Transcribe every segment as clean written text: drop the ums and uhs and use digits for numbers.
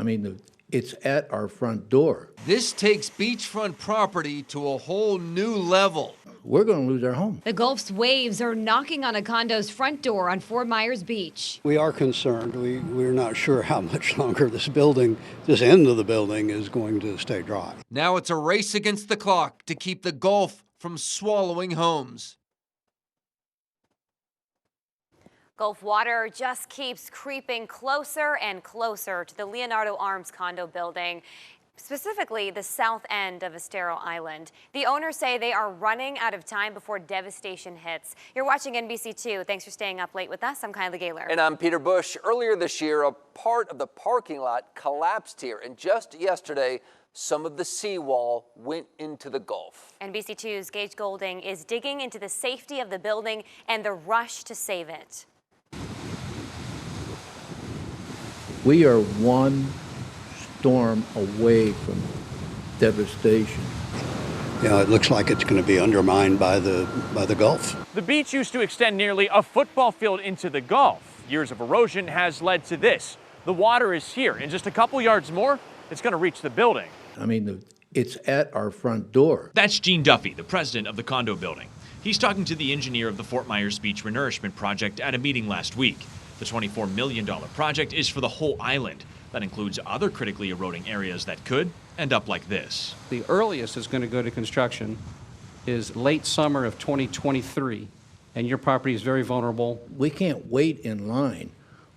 I mean, it's at our front door. This takes beachfront property to a whole new level. We're going to lose our home. The Gulf's waves are knocking on a condo's front door on Fort Myers Beach. We are concerned. We're not sure how much longer this end of the building is going to stay dry. Now it's a race against the clock to keep the Gulf from swallowing homes. Gulf water just keeps creeping closer and closer to the Leonardo Arms condo building, specifically the south end of Estero Island. The owners say they are running out of time before devastation hits. You're watching NBC2. Thanks for staying up late with us. I'm Kylie Gaylor. And I'm Peter Bush. Earlier this year, a part of the parking lot collapsed here, and just yesterday, some of the seawall went into the Gulf. NBC2's Gage Goulding is digging into the safety of the building and the rush to save it. We are one storm away from devastation. Yeah, it looks like it's going to be undermined by the Gulf. The beach used to extend nearly a football field into the Gulf. Years of erosion has led to this. The water is here. In just a couple yards more, it's going to reach the building. I mean, it's at our front door. That's Gene Duffy, the president of the condo building. He's talking to the engineer of the Fort Myers Beach Renourishment Project at a meeting last week. The $24 million project is for the whole island. That includes other critically eroding areas that could end up like this. The earliest it's going to go to construction is late summer of 2023, and your property is very vulnerable. We can't wait in line.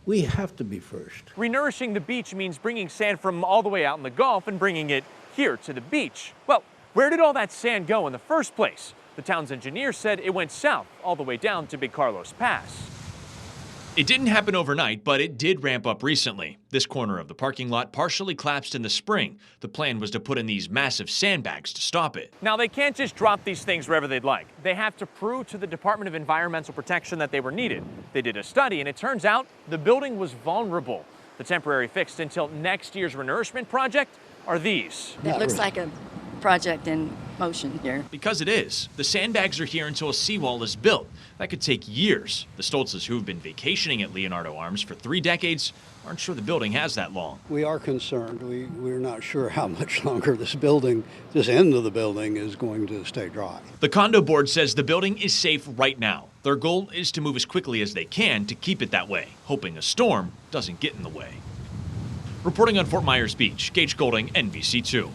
We have to be first. Renourishing the beach means bringing sand from all the way out in the Gulf and bringing it here to the beach. Well, where did all that sand go in the first place? The town's engineer said it went south all the way down to Big Carlos Pass. It didn't happen overnight, but it did ramp up recently. This corner of the parking lot partially collapsed in the spring. The plan was to put in these massive sandbags to stop it. Now, they can't just drop these things wherever they'd like. They have to prove to the Department of Environmental Protection that they were needed. They did a study, and it turns out the building was vulnerable. The temporary fix until next year's renourishment project are these. It looks like a project in motion here. Because it is. The sandbags are here until a seawall is built. That could take years. The Stoltzes, who've been vacationing at Leonardo Arms for 3 decades, aren't sure the building has that long. We are concerned. We're not sure how much longer this end of the building is going to stay dry. The condo board says the building is safe right now. Their goal is to move as quickly as they can to keep it that way, hoping a storm doesn't get in the way. Reporting on Fort Myers Beach, Gage Goulding, NBC2.